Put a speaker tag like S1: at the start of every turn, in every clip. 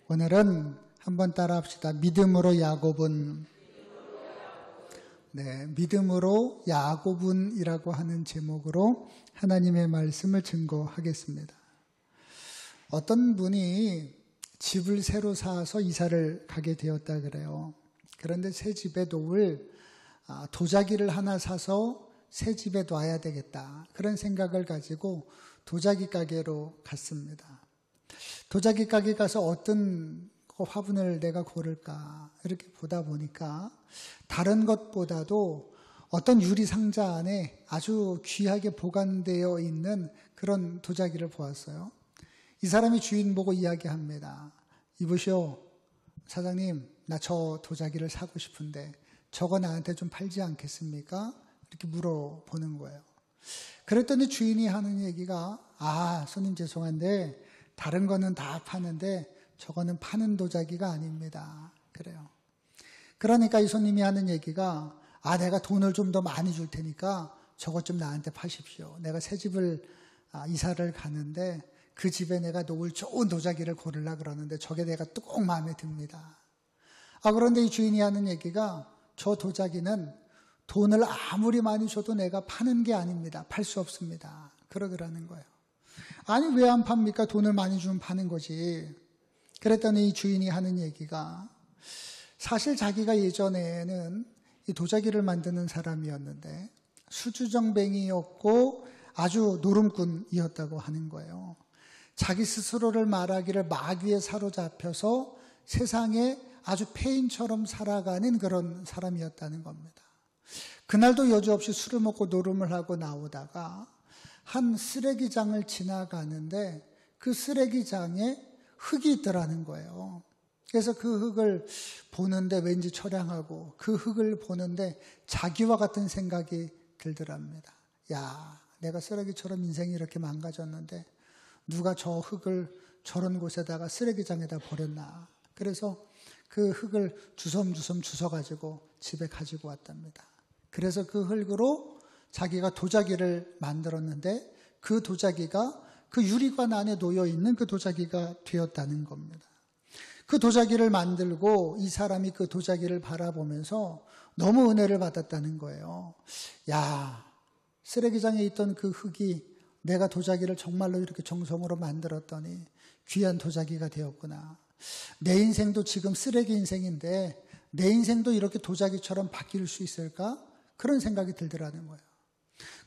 S1: 오늘은 한번 따라 합시다. 믿음으로 야곱은. 네, 믿음으로 야곱은이라고 하는 제목으로 하나님의 말씀을 증거하겠습니다. 어떤 분이 집을 새로 사서 이사를 가게 되었다 그래요. 그런데 새 집에 놓을 도자기를 하나 사서 새 집에 놔야 되겠다. 그런 생각을 가지고 도자기 가게로 갔습니다. 도자기 가게 가서 어떤 화분을 내가 고를까 이렇게 보다 보니까 다른 것보다도 어떤 유리 상자 안에 아주 귀하게 보관되어 있는 그런 도자기를 보았어요. 이 사람이 주인 보고 이야기합니다. 이보시오, 사장님, 나 저 도자기를 사고 싶은데 저거 나한테 좀 팔지 않겠습니까? 이렇게 물어보는 거예요. 그랬더니 주인이 하는 얘기가 손님 죄송한데 다른 거는 다 파는데 저거는 파는 도자기가 아닙니다. 그래요. 그러니까 이 손님이 하는 얘기가 내가 돈을 좀 더 많이 줄 테니까 저것 좀 나한테 파십시오. 내가 새 집을 이사를 가는데 그 집에 내가 놓을 좋은 도자기를 고르려고 그러는데 저게 내가 꼭 마음에 듭니다. 그런데 이 주인이 하는 얘기가 저 도자기는 돈을 아무리 많이 줘도 내가 파는 게 아닙니다. 팔 수 없습니다. 그러더라는 거예요. 아니 왜 안 팝니까? 돈을 많이 주면 파는 거지. 그랬더니 이 주인이 하는 얘기가 사실 자기가 예전에는 이 도자기를 만드는 사람이었는데 수주정뱅이였고 아주 노름꾼이었다고 하는 거예요. 자기 스스로를 말하기를 마귀에 사로잡혀서 세상에 아주 폐인처럼 살아가는 그런 사람이었다는 겁니다. 그날도 여지없이 술을 먹고 노름을 하고 나오다가 한 쓰레기장을 지나가는데 그 쓰레기장에 흙이 있더라는 거예요. 그래서 그 흙을 보는데 왠지 처량하고 그 흙을 보는데 자기와 같은 생각이 들더랍니다. 내가 쓰레기처럼 인생이 이렇게 망가졌는데 누가 저 흙을 저런 곳에다가 쓰레기장에다 버렸나. 그래서 그 흙을 주섬주섬 주워가지고 집에 가지고 왔답니다. 그래서 그 흙으로 자기가 도자기를 만들었는데 그 도자기가 그 유리관 안에 놓여있는 그 도자기가 되었다는 겁니다. 그 도자기를 만들고 이 사람이 그 도자기를 바라보면서 너무 은혜를 받았다는 거예요. 쓰레기장에 있던 그 흙이 내가 도자기를 정말로 이렇게 정성으로 만들었더니 귀한 도자기가 되었구나. 내 인생도 지금 쓰레기 인생인데 내 인생도 이렇게 도자기처럼 바뀔 수 있을까? 그런 생각이 들더라는 거예요.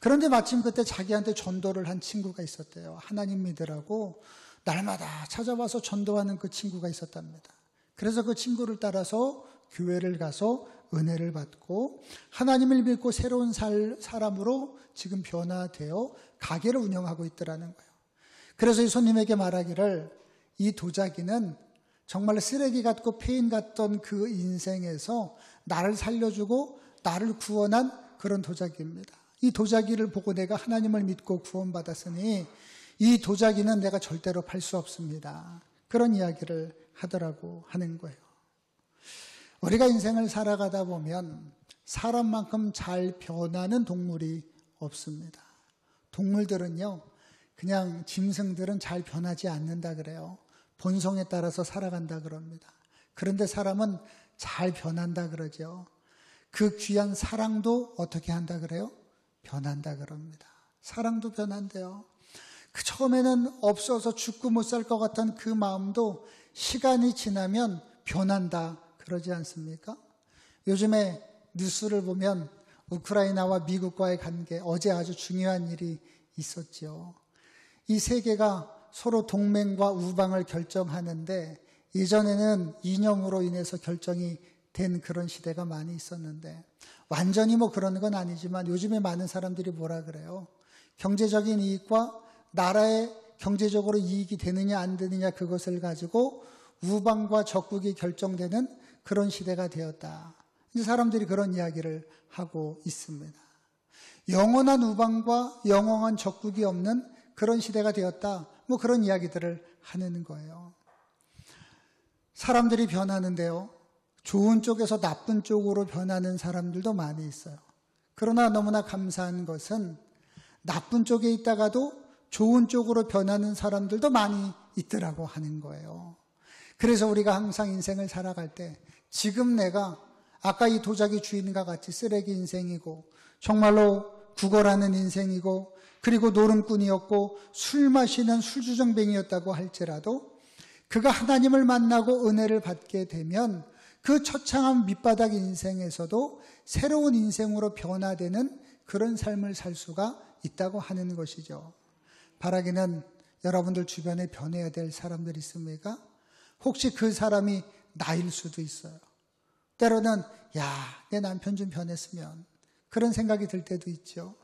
S1: 그런데 마침 그때 자기한테 전도를 한 친구가 있었대요. 하나님 믿으라고 날마다 찾아와서 전도하는 그 친구가 있었답니다. 그래서 그 친구를 따라서 교회를 가서 은혜를 받고 하나님을 믿고 새로운 사람으로 지금 변화되어 가게를 운영하고 있더라는 거예요. 그래서 이 손님에게 말하기를 이 도자기는 정말 쓰레기 같고 폐인 같던 그 인생에서 나를 살려주고 나를 구원한 그런 도자기입니다. 이 도자기를 보고 내가 하나님을 믿고 구원받았으니 이 도자기는 내가 절대로 팔 수 없습니다. 그런 이야기를 하더라고 하는 거예요. 우리가 인생을 살아가다 보면 사람만큼 잘 변하는 동물이 없습니다. 동물들은요, 그냥 짐승들은 잘 변하지 않는다 그래요. 본성에 따라서 살아간다 그럽니다. 그런데 사람은 잘 변한다 그러죠. 그 귀한 사랑도 어떻게 한다 그래요? 변한다 그럽니다. 사랑도 변한대요. 그 처음에는 없어서 죽고 못 살 것 같은 그 마음도 시간이 지나면 변한다 그러지 않습니까? 요즘에 뉴스를 보면 우크라이나와 미국과의 관계, 어제 아주 중요한 일이 있었죠. 이 세계가 서로 동맹과 우방을 결정하는데 예전에는 이념으로 인해서 결정이 된 그런 시대가 많이 있었는데 완전히 그런 건 아니지만 요즘에 많은 사람들이 뭐라 그래요? 경제적인 이익과 나라의 경제적으로 이익이 되느냐 안 되느냐 그것을 가지고 우방과 적국이 결정되는 그런 시대가 되었다. 이제 사람들이 그런 이야기를 하고 있습니다. 영원한 우방과 영원한 적국이 없는 그런 시대가 되었다. 그런 이야기들을 하는 거예요. 사람들이 변하는데요. 좋은 쪽에서 나쁜 쪽으로 변하는 사람들도 많이 있어요. 그러나 너무나 감사한 것은 나쁜 쪽에 있다가도 좋은 쪽으로 변하는 사람들도 많이 있더라고 하는 거예요. 그래서 우리가 항상 인생을 살아갈 때 지금 내가 아까 이 도자기 주인과 같이 쓰레기 인생이고 정말로 구걸하는 인생이고 그리고 노름꾼이었고 술 마시는 술주정뱅이였다고 할지라도 그가 하나님을 만나고 은혜를 받게 되면 그 처창한 밑바닥 인생에서도 새로운 인생으로 변화되는 그런 삶을 살 수가 있다고 하는 것이죠. 바라기는 여러분들 주변에 변해야 될 사람들 있습니까? 혹시 그 사람이 나일 수도 있어요. 때로는 내 남편 좀 변했으면 그런 생각이 들 때도 있죠.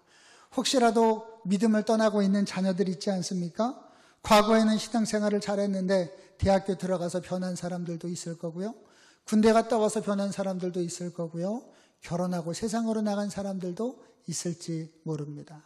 S1: 혹시라도 믿음을 떠나고 있는 자녀들 있지 않습니까? 과거에는 신앙생활을 잘했는데 대학교 들어가서 변한 사람들도 있을 거고요. 군대 갔다 와서 변한 사람들도 있을 거고요. 결혼하고 세상으로 나간 사람들도 있을지 모릅니다.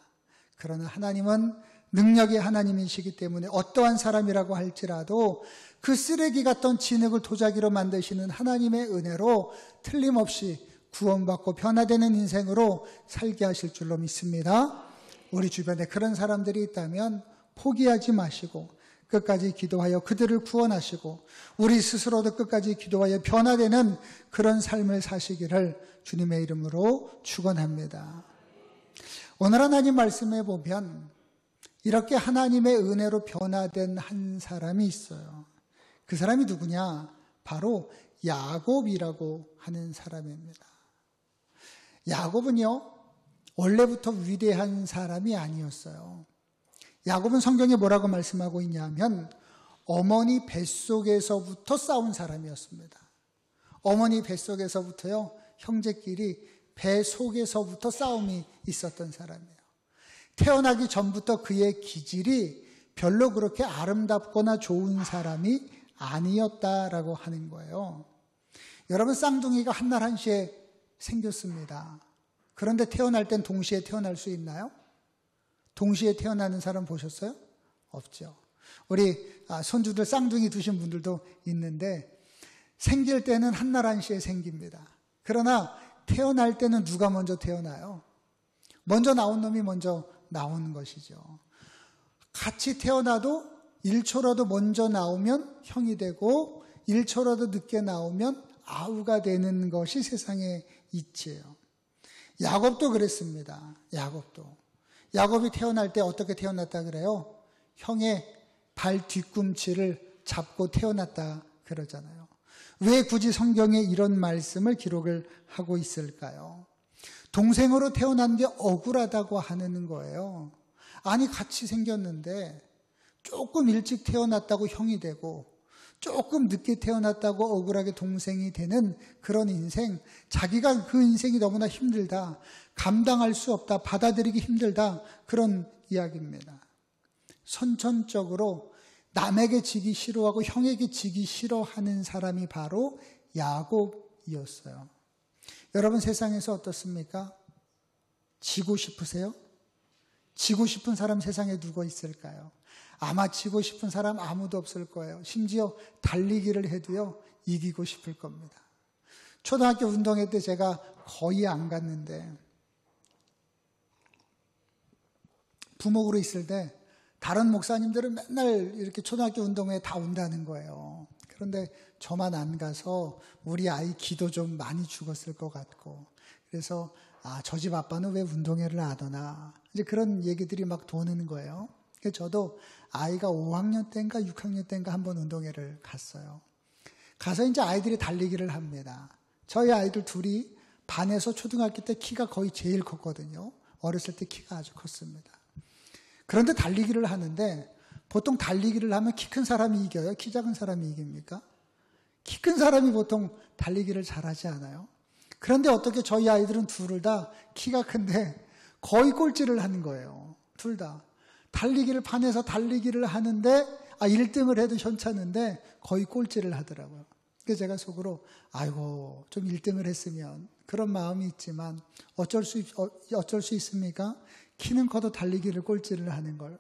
S1: 그러나 하나님은 능력이 하나님이시기 때문에 어떠한 사람이라고 할지라도 그 쓰레기 같던 진흙을 도자기로 만드시는 하나님의 은혜로 틀림없이 구원받고 변화되는 인생으로 살게 하실 줄로 믿습니다. 우리 주변에 그런 사람들이 있다면 포기하지 마시고 끝까지 기도하여 그들을 구원하시고 우리 스스로도 끝까지 기도하여 변화되는 그런 삶을 사시기를 주님의 이름으로 축원합니다. 오늘 하나님 말씀에 보면 이렇게 하나님의 은혜로 변화된 한 사람이 있어요. 그 사람이 누구냐? 바로 야곱이라고 하는 사람입니다. 야곱은요, 원래부터 위대한 사람이 아니었어요. 야곱은 성경에 뭐라고 말씀하고 있냐면 어머니 뱃속에서부터 싸운 사람이었습니다. 어머니 뱃속에서부터요, 형제끼리 배 속에서부터 싸움이 있었던 사람이에요. 태어나기 전부터 그의 기질이 별로 그렇게 아름답거나 좋은 사람이 아니었다라고 하는 거예요. 여러분, 쌍둥이가 한날 한시에 생겼습니다. 그런데 태어날 땐 동시에 태어날 수 있나요? 동시에 태어나는 사람 보셨어요? 없죠. 우리 손주들 쌍둥이 두신 분들도 있는데 생길 때는 한날 한시에 생깁니다. 그러나 태어날 때는 누가 먼저 태어나요? 먼저 나온 놈이 먼저 나오는 것이죠. 같이 태어나도 1초라도 먼저 나오면 형이 되고 1초라도 늦게 나오면 아우가 되는 것이 세상의 이치예요. 야곱도 그랬습니다. 야곱이 태어날 때 어떻게 태어났다 그래요? 형의 발 뒤꿈치를 잡고 태어났다 그러잖아요. 왜 굳이 성경에 이런 말씀을 기록을 하고 있을까요? 동생으로 태어난 게 억울하다고 하는 거예요. 아니, 같이 생겼는데 조금 일찍 태어났다고 형이 되고 조금 늦게 태어났다고 억울하게 동생이 되는 그런 인생, 자기가 그 인생이 너무나 힘들다, 감당할 수 없다, 받아들이기 힘들다, 그런 이야기입니다. 선천적으로 남에게 지기 싫어하고 형에게 지기 싫어하는 사람이 바로 야곱이었어요. 여러분, 세상에서 어떻습니까? 지고 싶으세요? 지고 싶은 사람 세상에 누가 있을까요? 아마 지고 싶은 사람 아무도 없을 거예요. 심지어 달리기를 해도요, 이기고 싶을 겁니다. 초등학교 운동회 때 제가 거의 안 갔는데 부목으로 있을 때 다른 목사님들은 맨날 이렇게 초등학교 운동회에 다 온다는 거예요. 그런데 저만 안 가서 우리 아이 기도 좀 많이 죽었을 것 같고, 그래서 저 집 아빠는 왜 운동회를 하더나, 이제 그런 얘기들이 막 도는 거예요. 그래서 저도 아이가 5학년 때인가 6학년 때인가 한번 운동회를 갔어요. 가서 이제 아이들이 달리기를 합니다. 저희 아이들 둘이 반에서 초등학교 때 키가 거의 제일 컸거든요. 어렸을 때 키가 아주 컸습니다. 그런데 달리기를 하는데 보통 달리기를 하면 키 큰 사람이 이겨요? 키 작은 사람이 이깁니까? 키 큰 사람이 보통 달리기를 잘하지 않아요? 그런데 어떻게 저희 아이들은 둘을 다 키가 큰데 거의 꼴찌를 하는 거예요. 둘 다. 달리기를 반에서 달리기를 하는데 1등을 해도 현찮은데 거의 꼴찌를 하더라고요. 그래서 제가 속으로 아이고 좀 1등을 했으면, 그런 마음이 있지만 어쩔 수 있습니까? 키는 커도 달리기를 꼴찌를 하는 걸.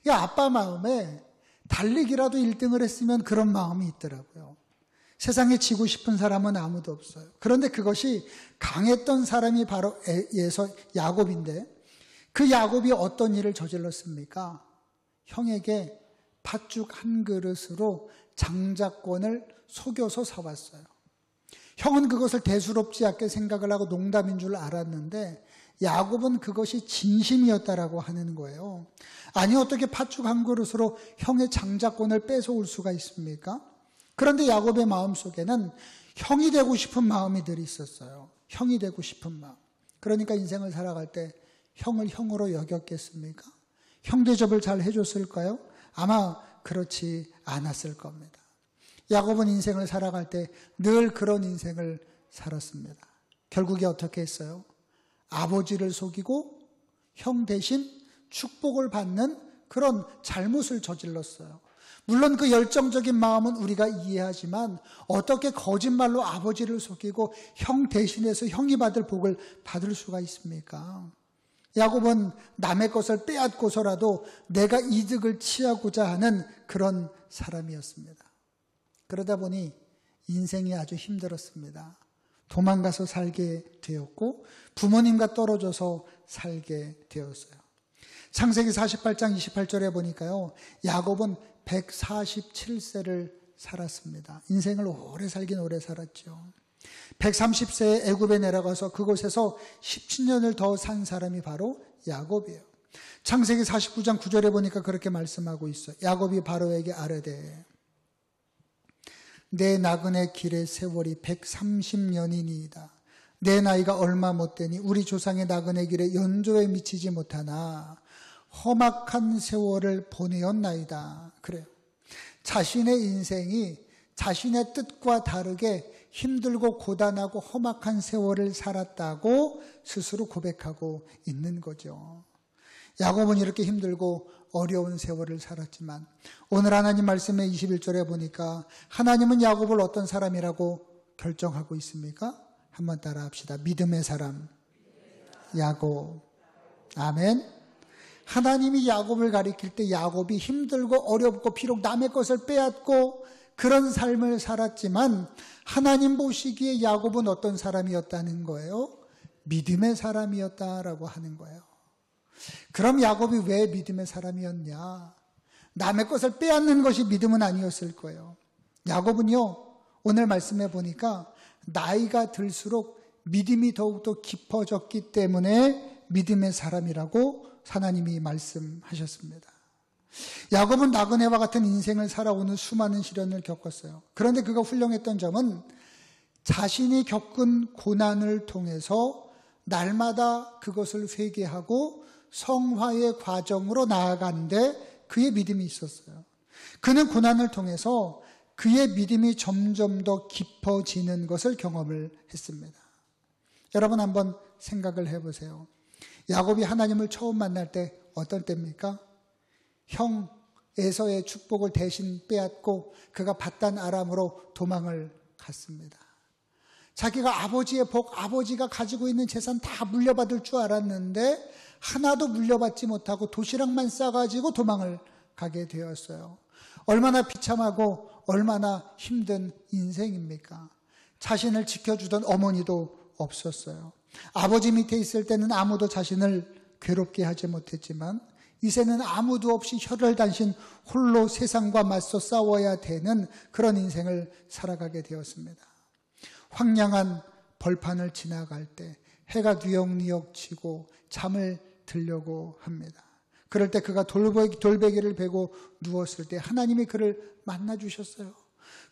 S1: 아빠 마음에 달리기라도 1등을 했으면 그런 마음이 있더라고요. 세상에 지고 싶은 사람은 아무도 없어요. 그런데 그것이 강했던 사람이 바로 야곱인데, 그 야곱이 어떤 일을 저질렀습니까? 형에게 팥죽 한 그릇으로 장자권을 속여서 사왔어요. 형은 그것을 대수롭지 않게 생각을 하고 농담인 줄 알았는데 야곱은 그것이 진심이었다라고 하는 거예요. 아니 어떻게 팥죽 한 그릇으로 형의 장자권을 뺏어올 수가 있습니까? 그런데 야곱의 마음속에는 형이 되고 싶은 마음이 늘 있었어요. 형이 되고 싶은 마음. 그러니까 인생을 살아갈 때 형을 형으로 여겼겠습니까? 형 대접을 잘 해줬을까요? 아마 그렇지 않았을 겁니다. 야곱은 인생을 살아갈 때 늘 그런 인생을 살았습니다. 결국에 어떻게 했어요? 아버지를 속이고 형 대신 축복을 받는 그런 잘못을 저질렀어요. 물론 그 열정적인 마음은 우리가 이해하지만 어떻게 거짓말로 아버지를 속이고 형 대신해서 형이 받을 복을 받을 수가 있습니까? 야곱은 남의 것을 빼앗고서라도 내가 이득을 취하고자 하는 그런 사람이었습니다. 그러다 보니 인생이 아주 힘들었습니다. 도망가서 살게 되었고 부모님과 떨어져서 살게 되었어요. 창세기 48장 28절에 보니까요, 야곱은 147세를 살았습니다. 인생을 오래 살긴 오래 살았죠. 130세에 애굽에 내려가서 그곳에서 17년을 더 산 사람이 바로 야곱이에요. 창세기 49장 9절에 보니까 그렇게 말씀하고 있어요. 야곱이 바로에게 아뢰되 내 나그네 길의 세월이 130년이니이다. 내 나이가 얼마 못되니 우리 조상의 나그네 길에 연조에 미치지 못하나 험악한 세월을 보내었나이다. 그래요. 자신의 인생이 자신의 뜻과 다르게 힘들고 고단하고 험악한 세월을 살았다고 스스로 고백하고 있는 거죠. 야곱은 이렇게 힘들고 어려운 세월을 살았지만 오늘 하나님 말씀의 21절에 보니까 하나님은 야곱을 어떤 사람이라고 결정하고 있습니까? 한번 따라 합시다. 믿음의 사람 야곱. 아멘. 하나님이 야곱을 가리킬 때 야곱이 힘들고 어렵고 비록 남의 것을 빼앗고 그런 삶을 살았지만 하나님 보시기에 야곱은 어떤 사람이었다는 거예요? 믿음의 사람이었다라고 하는 거예요. 그럼 야곱이 왜 믿음의 사람이었냐? 남의 것을 빼앗는 것이 믿음은 아니었을 거예요. 야곱은요, 오늘 말씀해 보니까 나이가 들수록 믿음이 더욱더 깊어졌기 때문에 믿음의 사람이라고 하나님이 말씀하셨습니다. 야곱은 나그네와 같은 인생을 살아오는 수많은 시련을 겪었어요. 그런데 그가 훌륭했던 점은 자신이 겪은 고난을 통해서 날마다 그것을 회개하고 성화의 과정으로 나아가는데 그의 믿음이 있었어요. 그는 고난을 통해서 그의 믿음이 점점 더 깊어지는 것을 경험을 했습니다. 여러분 한번 생각을 해보세요. 야곱이 하나님을 처음 만날 때 어떤 때입니까? 형 에서의 축복을 대신 빼앗고 그가 밧단 아람으로 도망을 갔습니다. 자기가 아버지의 복, 아버지가 가지고 있는 재산 다 물려받을 줄 알았는데 하나도 물려받지 못하고 도시락만 싸가지고 도망을 가게 되었어요. 얼마나 비참하고 얼마나 힘든 인생입니까? 자신을 지켜주던 어머니도 없었어요. 아버지 밑에 있을 때는 아무도 자신을 괴롭게 하지 못했지만 이제는 아무도 없이 혀를 단신 홀로 세상과 맞서 싸워야 되는 그런 인생을 살아가게 되었습니다. 황량한 벌판을 지나갈 때 해가 뉘역뉘역 지고 잠을 들려고 합니다. 그럴 때 그가 돌베개를 베고 누웠을 때 하나님이 그를 만나주셨어요.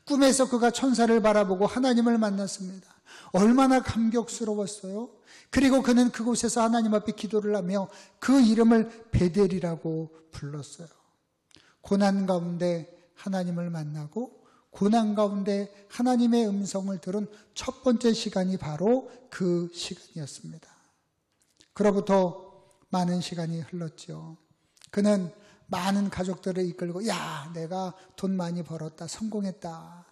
S1: 꿈에서 그가 천사를 바라보고 하나님을 만났습니다. 얼마나 감격스러웠어요. 그리고 그는 그곳에서 하나님 앞에 기도를 하며 그 이름을 베델이라고 불렀어요. 고난 가운데 하나님을 만나고 고난 가운데 하나님의 음성을 들은 첫 번째 시간이 바로 그 시간이었습니다. 그로부터 많은 시간이 흘렀죠. 그는 많은 가족들을 이끌고 야, 내가 돈 많이 벌었다, 성공했다.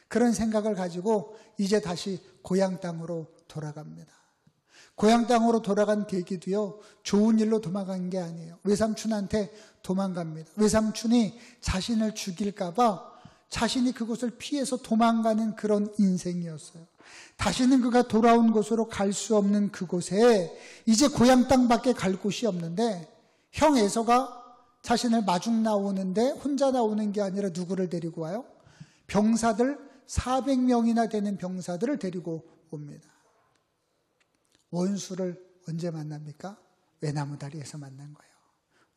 S1: 그런 생각을 가지고 이제 다시 고향 땅으로 돌아갑니다. 고향 땅으로 돌아간 계기도요, 좋은 일로 도망간 게 아니에요. 외삼촌한테 도망갑니다. 외삼촌이 자신을 죽일까봐 자신이 그곳을 피해서 도망가는 그런 인생이었어요. 다시는 그가 돌아온 곳으로 갈 수 없는 그곳에 이제 고향 땅밖에 갈 곳이 없는데 형 에서가 자신을 마중 나오는데 혼자 나오는 게 아니라 누구를 데리고 와요? 병사들 400명이나 되는 병사들을 데리고 옵니다. 원수를 언제 만납니까? 외나무 다리에서 만난 거예요.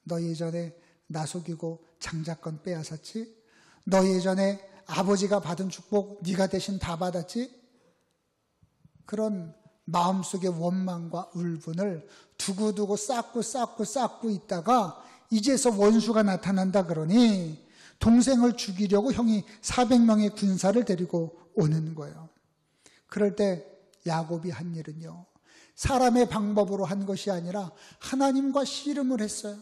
S1: 너 예전에 나 속이고 장자권 빼앗았지? 너 예전에 아버지가 받은 축복 네가 대신 다 받았지? 그런 마음속의 원망과 울분을 두고두고 쌓고 있다가 이제서 원수가 나타난다 그러니 동생을 죽이려고 형이 400명의 군사를 데리고 오는 거예요. 그럴 때 야곱이 한 일은요, 사람의 방법으로 한 것이 아니라 하나님과 씨름을 했어요.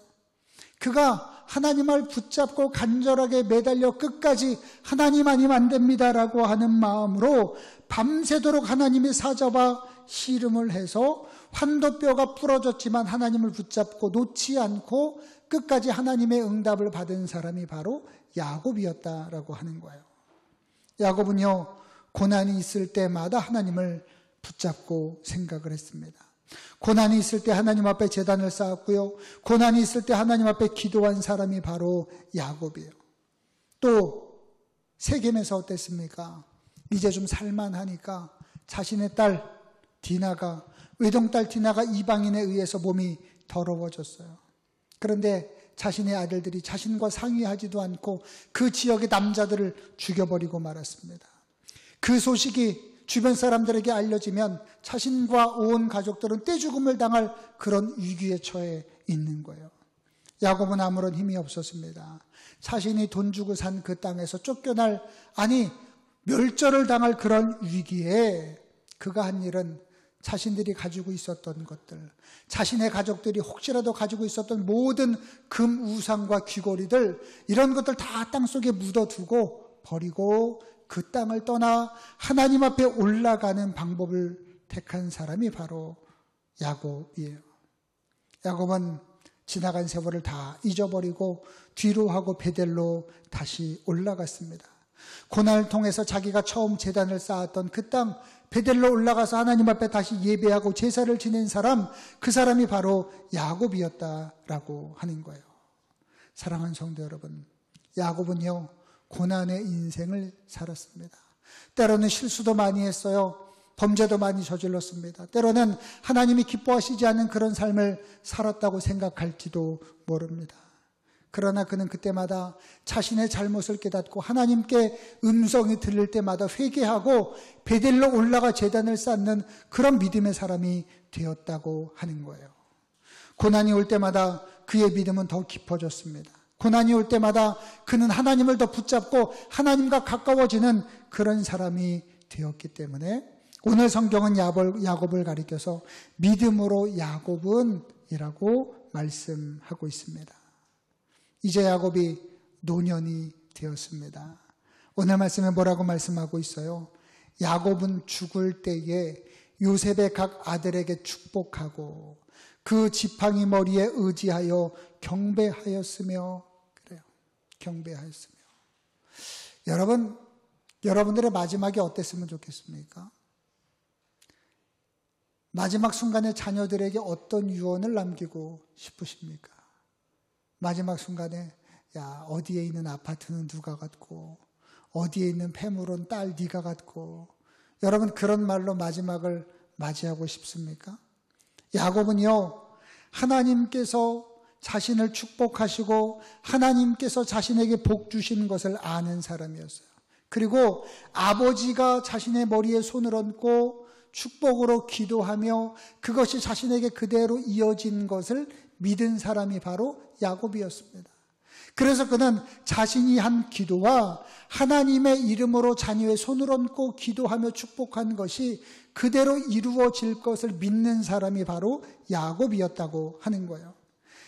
S1: 그가 하나님을 붙잡고 간절하게 매달려 끝까지 하나님 아니면 안 됩니다라고 하는 마음으로 밤새도록 하나님의 사자와 씨름을 해서 환도뼈가 부러졌지만 하나님을 붙잡고 놓지 않고 끝까지 하나님의 응답을 받은 사람이 바로 야곱이었다라고 하는 거예요. 야곱은요, 고난이 있을 때마다 하나님을 붙잡고 생각을 했습니다. 고난이 있을 때 하나님 앞에 제단을 쌓았고요, 고난이 있을 때 하나님 앞에 기도한 사람이 바로 야곱이에요. 또 세겜에서 어땠습니까? 이제 좀 살만하니까 자신의 딸 디나가, 외동딸 디나가 이방인에 의해서 몸이 더러워졌어요. 그런데 자신의 아들들이 자신과 상의하지도 않고 그 지역의 남자들을 죽여버리고 말았습니다. 그 소식이 주변 사람들에게 알려지면 자신과 온 가족들은 떼죽음을 당할 그런 위기에 처해 있는 거예요. 야곱은 아무런 힘이 없었습니다. 자신이 돈 주고 산 그 땅에서 쫓겨날, 아니 멸절을 당할 그런 위기에 그가 한 일은 자신들이 가지고 있었던 것들, 자신의 가족들이 혹시라도 가지고 있었던 모든 금, 우상과 귀고리들, 이런 것들 다 땅속에 묻어두고 버리고 그 땅을 떠나 하나님 앞에 올라가는 방법을 택한 사람이 바로 야곱이에요. 야곱은 지나간 세월을 다 잊어버리고 뒤로 하고 베델로 다시 올라갔습니다. 고난을 통해서 자기가 처음 제단을 쌓았던 그 땅 베델로 올라가서 하나님 앞에 다시 예배하고 제사를 지낸 사람, 그 사람이 바로 야곱이었다라고 하는 거예요. 사랑하는 성도 여러분, 야곱은요, 고난의 인생을 살았습니다. 때로는 실수도 많이 했어요. 범죄도 많이 저질렀습니다. 때로는 하나님이 기뻐하시지 않는 그런 삶을 살았다고 생각할지도 모릅니다. 그러나 그는 그때마다 자신의 잘못을 깨닫고 하나님께 음성이 들릴 때마다 회개하고 베델로 올라가 제단을 쌓는 그런 믿음의 사람이 되었다고 하는 거예요. 고난이 올 때마다 그의 믿음은 더 깊어졌습니다. 고난이 올 때마다 그는 하나님을 더 붙잡고 하나님과 가까워지는 그런 사람이 되었기 때문에 오늘 성경은 야곱을 가리켜서 믿음으로 야곱은 이라고 말씀하고 있습니다. 이제 야곱이 노년이 되었습니다. 오늘 말씀에 뭐라고 말씀하고 있어요? 야곱은 죽을 때에 요셉의 각 아들에게 축복하고 그 지팡이 머리에 의지하여 경배하였으며, 그래요. 경배하였으며. 여러분들의 마지막이 어땠으면 좋겠습니까? 마지막 순간에 자녀들에게 어떤 유언을 남기고 싶으십니까? 마지막 순간에, 야, 어디에 있는 아파트는 누가 갖고, 어디에 있는 폐물은 딸 네가 갖고, 여러분 그런 말로 마지막을 맞이하고 싶습니까? 야곱은요, 하나님께서 자신을 축복하시고 하나님께서 자신에게 복 주신 것을 아는 사람이었어요. 그리고 아버지가 자신의 머리에 손을 얹고 축복으로 기도하며 그것이 자신에게 그대로 이어진 것을 믿은 사람이 바로 야곱이었습니다. 그래서 그는 자신이 한 기도와 하나님의 이름으로 자녀의 손을 얹고 기도하며 축복한 것이 그대로 이루어질 것을 믿는 사람이 바로 야곱이었다고 하는 거예요.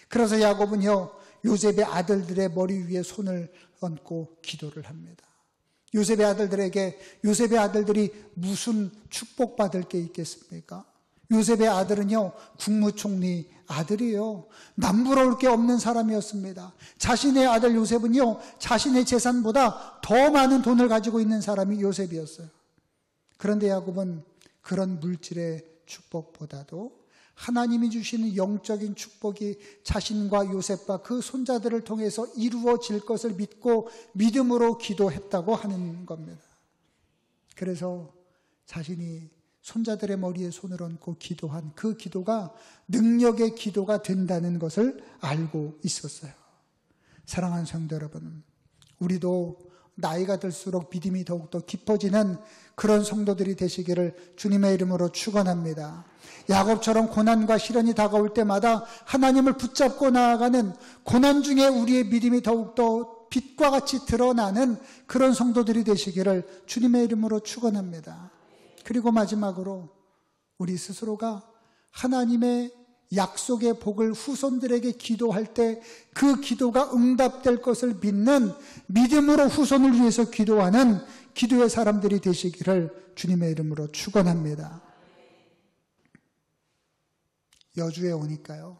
S1: 그래서 야곱은요, 요셉의 아들들의 머리 위에 손을 얹고 기도를 합니다. 요셉의 아들들이 무슨 축복받을 게 있겠습니까? 요셉의 아들은요, 국무총리 아들이에요. 남부러울 게 없는 사람이었습니다. 자신의 아들 요셉은요, 자신의 재산보다 더 많은 돈을 가지고 있는 사람이 요셉이었어요. 그런데 야곱은 그런 물질의 축복보다도 하나님이 주시는 영적인 축복이 자신과 요셉과 그 손자들을 통해서 이루어질 것을 믿고 믿음으로 기도했다고 하는 겁니다. 그래서 자신이 손자들의 머리에 손을 얹고 기도한 그 기도가 능력의 기도가 된다는 것을 알고 있었어요. 사랑하는 성도 여러분, 우리도 나이가 들수록 믿음이 더욱더 깊어지는 그런 성도들이 되시기를 주님의 이름으로 축원합니다. 야곱처럼 고난과 시련이 다가올 때마다 하나님을 붙잡고 나아가는, 고난 중에 우리의 믿음이 더욱더 빛과 같이 드러나는 그런 성도들이 되시기를 주님의 이름으로 축원합니다. 그리고 마지막으로 우리 스스로가 하나님의 약속의 복을 후손들에게 기도할 때 그 기도가 응답될 것을 믿는, 믿음으로 후손을 위해서 기도하는 기도의 사람들이 되시기를 주님의 이름으로 축원합니다. 여주에 오니까요,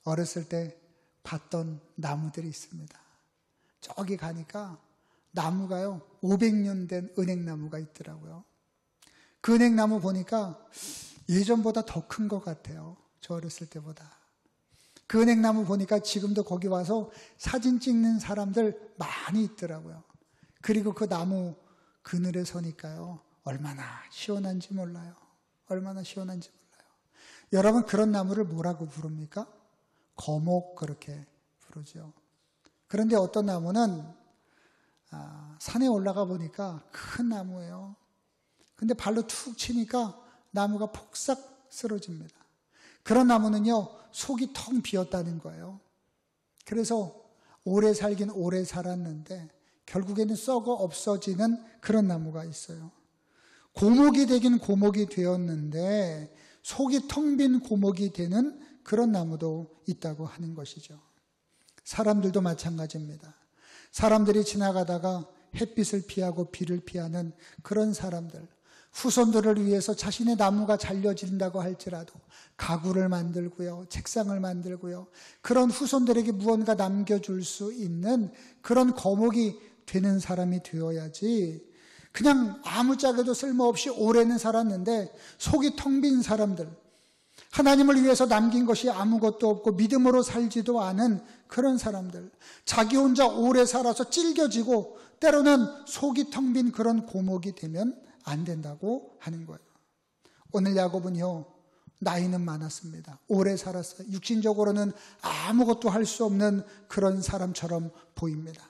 S1: 어렸을 때 봤던 나무들이 있습니다. 저기 가니까 나무가요 500년 된 은행나무가 있더라고요. 그 은행나무 보니까 예전보다 더 큰 것 같아요. 저 어렸을 때보다. 그 은행나무 보니까 지금도 거기 와서 사진 찍는 사람들 많이 있더라고요. 그리고 그 나무 그늘에 서니까요, 얼마나 시원한지 몰라요. 얼마나 시원한지 몰라요. 여러분, 그런 나무를 뭐라고 부릅니까? 거목, 그렇게 부르죠. 그런데 어떤 나무는 산에 올라가 보니까 큰 나무예요. 근데 발로 툭 치니까 나무가 폭삭 쓰러집니다. 그런 나무는요, 속이 텅 비었다는 거예요. 그래서 오래 살긴 오래 살았는데 결국에는 썩어 없어지는 그런 나무가 있어요. 고목이 되긴 고목이 되었는데 속이 텅 빈 고목이 되는 그런 나무도 있다고 하는 것이죠. 사람들도 마찬가지입니다. 사람들이 지나가다가 햇빛을 피하고 비를 피하는 그런 사람들, 후손들을 위해서 자신의 나무가 잘려진다고 할지라도 가구를 만들고요, 책상을 만들고요, 그런 후손들에게 무언가 남겨줄 수 있는 그런 거목이 되는 사람이 되어야지, 그냥 아무짝에도 쓸모없이 오래는 살았는데 속이 텅 빈 사람들, 하나님을 위해서 남긴 것이 아무것도 없고 믿음으로 살지도 않은 그런 사람들, 자기 혼자 오래 살아서 찔겨지고 때로는 속이 텅 빈 그런 고목이 되면 안 된다고 하는 거예요. 오늘 야곱은요, 나이는 많았습니다. 오래 살았어요. 육신적으로는 아무것도 할 수 없는 그런 사람처럼 보입니다.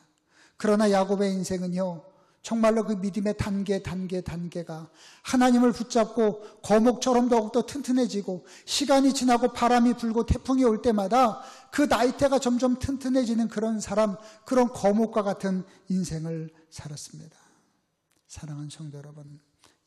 S1: 그러나 야곱의 인생은요, 정말로 그 믿음의 단계가 하나님을 붙잡고 거목처럼 더욱더 튼튼해지고, 시간이 지나고 바람이 불고 태풍이 올 때마다 그 나이테가 점점 튼튼해지는 그런 사람, 그런 거목과 같은 인생을 살았습니다. 사랑하는 성도 여러분,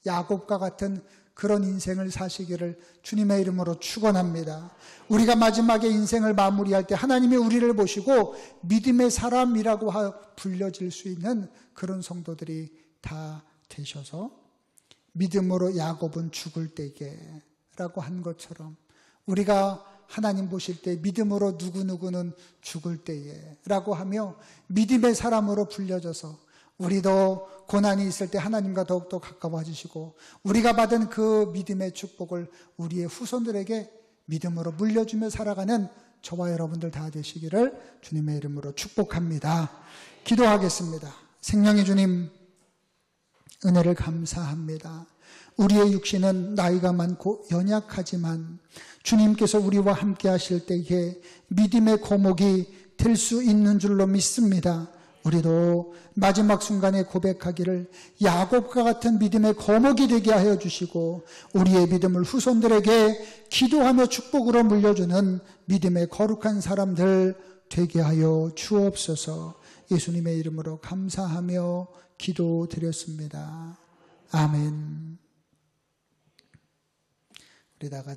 S1: 야곱과 같은 그런 인생을 사시기를 주님의 이름으로 축원합니다. 우리가 마지막에 인생을 마무리할 때 하나님이 우리를 보시고 믿음의 사람이라고 불려질 수 있는 그런 성도들이 다 되셔서, 믿음으로 야곱은 죽을 때에라고 한 것처럼 우리가 하나님 보실 때 믿음으로 누구누구는 죽을 때에라고 하며 믿음의 사람으로 불려져서 우리도 고난이 있을 때 하나님과 더욱더 가까워지시고, 우리가 받은 그 믿음의 축복을 우리의 후손들에게 믿음으로 물려주며 살아가는 저와 여러분들 다 되시기를 주님의 이름으로 축복합니다. 기도하겠습니다. 생명의 주님, 은혜를 감사합니다. 우리의 육신은 나이가 많고 연약하지만 주님께서 우리와 함께 하실 때에 믿음의 거목이 될 수 있는 줄로 믿습니다. 우리도 마지막 순간에 고백하기를 야곱과 같은 믿음의 거목이 되게 하여 주시고, 우리의 믿음을 후손들에게 기도하며 축복으로 물려주는 믿음의 거룩한 사람들 되게 하여 주옵소서. 예수님의 이름으로 감사하며 기도드렸습니다. 아멘. 우리 다 같이